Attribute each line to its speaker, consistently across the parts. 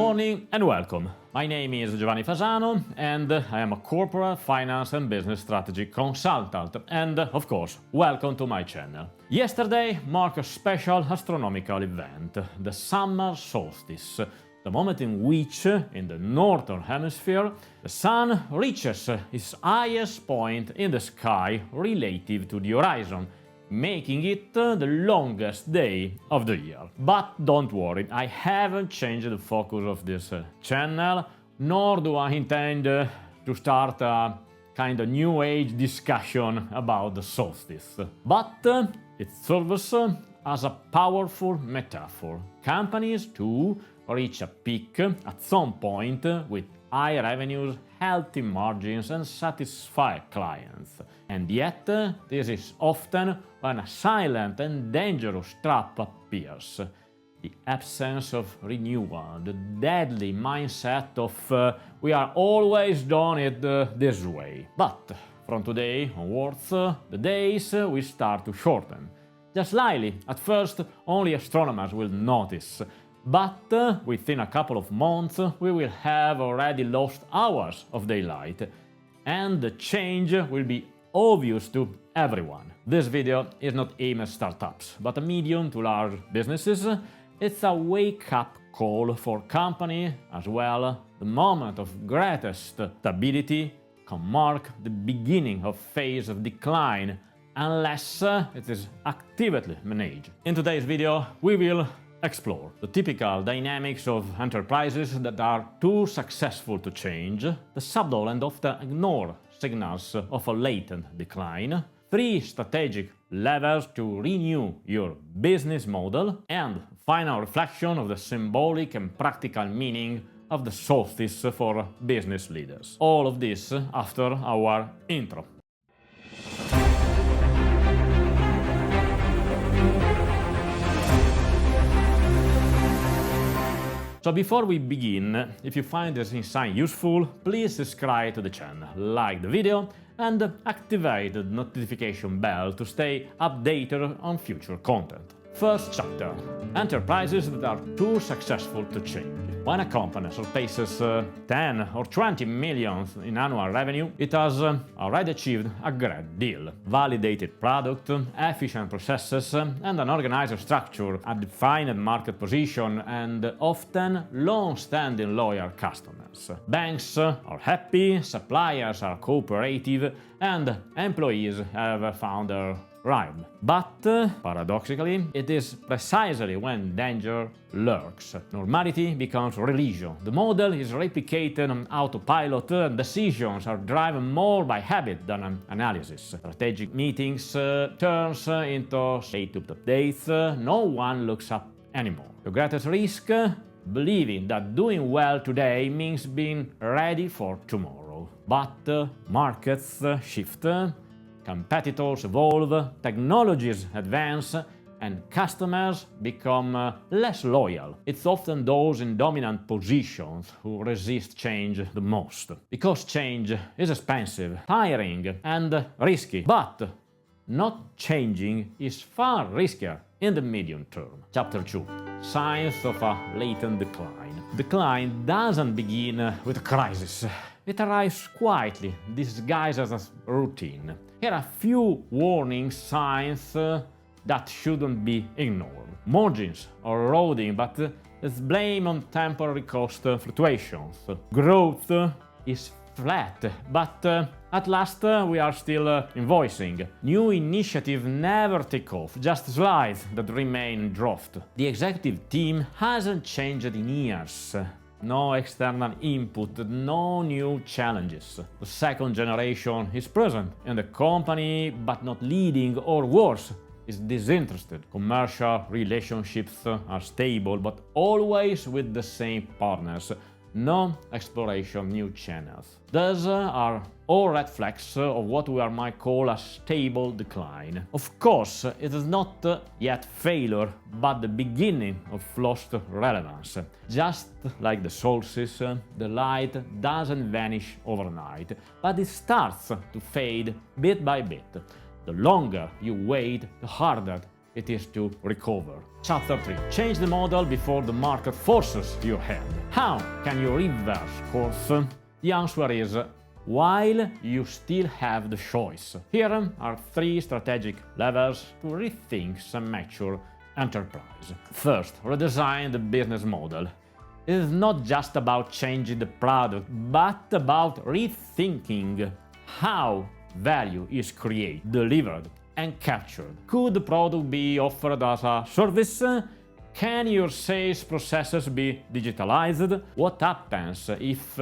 Speaker 1: morning and welcome. My name is Giovanni Fasano and I am a corporate finance and business strategy consultant. And of course, welcome to my channel. Yesterday marked a special astronomical event, the summer solstice, the moment in which, in the northern hemisphere, the sun reaches its highest point in the sky relative to the horizon, making it the longest day of the year. But don't worry, I haven't changed the focus of this channel, nor do I intend to start a kind of new age discussion about the solstice. But it serves as a powerful metaphor. Companies too reach a peak at some point with high revenues, healthy margins and satisfied clients. And yet, this is often when a silent and dangerous trap appears. The absence of renewal, the deadly mindset of we are always done it this way. But from today onwards, the days will start to shorten. Just slightly, at first only astronomers will notice. But within a couple of months we will have already lost hours of daylight, and the change will be obvious to everyone. This video is not aimed at startups, but a medium to large businesses. It's a wake-up call for companies as well. The moment of greatest stability can mark the beginning of phase of decline unless it is actively managed. In today's video we will explore the typical dynamics of enterprises that are too successful to change, the subtle and often ignored signals of a latent decline, 3 strategic levers to renew your business model, and final reflection of the symbolic and practical meaning of the solstice for business leaders. All of this after our intro. So before we begin, if you find this insight useful, please subscribe to the channel, like the video and activate the notification bell to stay updated on future content. First chapter: enterprises that are too successful to change. When a company surpasses 10 or 20 million in annual revenue, it has already achieved a great deal. Validated product, efficient processes, and an organized structure, a defined market position, and often long-standing loyal customers. Banks are happy, suppliers are cooperative, and employees have found their rhyme. But, paradoxically, it is precisely when danger lurks. Normality becomes religion. The model is replicated on autopilot, and decisions are driven more by habit than analysis. Strategic meetings turns into status updates. No one looks up anymore. The greatest risk? Believing that doing well today means being ready for tomorrow. But markets shift, competitors evolve, technologies advance, and customers become less loyal. It's often those in dominant positions who resist change the most. Because change is expensive, tiring, and risky. But not changing is far riskier in the medium term. Chapter 2. Signs of a latent decline. Decline doesn't begin with a crisis. It arrives quietly, disguised as a routine. Here are a few warning signs that shouldn't be ignored. Margins are eroding, but it's blame on temporary cost fluctuations. Growth is flat, but at last we are still invoicing. New initiatives never take off, just slides that remain in draft. The executive team hasn't changed in years. No external input, no new challenges. The second generation is present in the company, but not leading, or worse, is disinterested. Commercial relationships are stable, but always with the same partners. No exploration, new channels. These are all red flags of what we might call a stable decline. Of course, it is not yet failure, but the beginning of lost relevance. Just like the solstice, the light doesn't vanish overnight, but it starts to fade bit by bit. The longer you wait, the harder it is to recover. Chapter 3. Change the model before the market forces your hand. How can you reverse course? The answer is while you still have the choice. Here are 3 strategic levels to rethink some mature enterprise. First, redesign the business model. It is not just about changing the product, but about rethinking how value is created, delivered, and captured. Could the product be offered as a service? Can your sales processes be digitalized? What happens if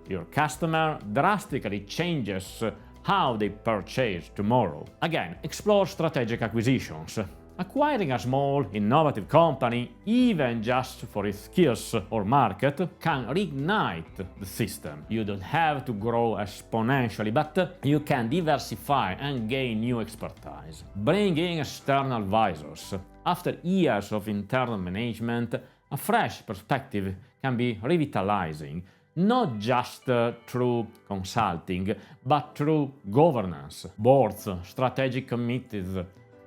Speaker 1: your customer drastically changes how they purchase tomorrow? Again, explore strategic acquisitions. Acquiring a small, innovative company, even just for its skills or market, can reignite the system. You don't have to grow exponentially, but you can diversify and gain new expertise. Bring in external advisors. After years of internal management, a fresh perspective can be revitalizing, not just through consulting, but through governance, boards, strategic committees,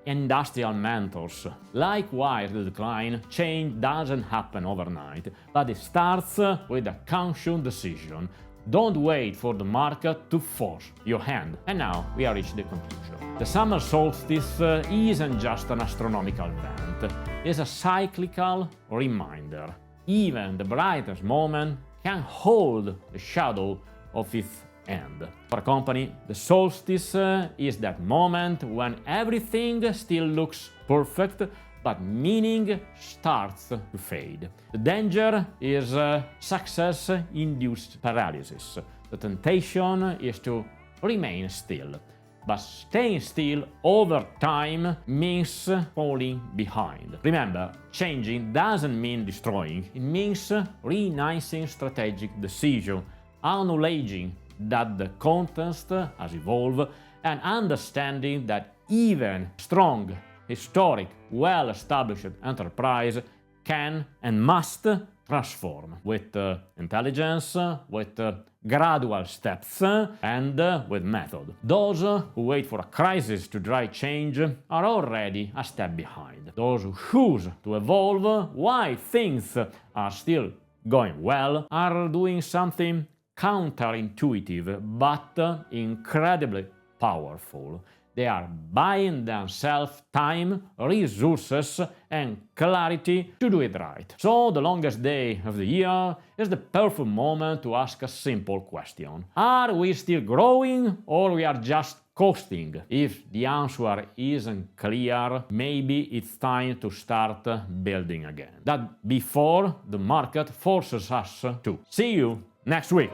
Speaker 1: industrial mentors. Likewise, the decline, change doesn't happen overnight, but it starts with a conscious decision. Don't wait for the market to force your hand. And now we are reached the conclusion. The summer solstice isn't just an astronomical event, it's a cyclical reminder. Even the brightest moment can hold the shadow of its end. For a company, the solstice is that moment when everything still looks perfect, but meaning starts to fade. The danger is success-induced paralysis. The temptation is to remain still. But staying still over time means falling behind. Remember, changing doesn't mean destroying. It means re-enhancing strategic decision, acknowledging that the context has evolved, and understanding that even strong, historic, well-established enterprise can and must transform with intelligence, with gradual steps, and with method. Those who wait for a crisis to drive change are already a step behind. Those who choose to evolve while things are still going well are doing something counterintuitive but incredibly powerful. They are buying themselves time, resources, and clarity to do it right. So the longest day of the year is the perfect moment to ask a simple question. Are we still growing, or we are just coasting? If the answer isn't clear, maybe it's time to start building again. That before the market forces us to. See you next week.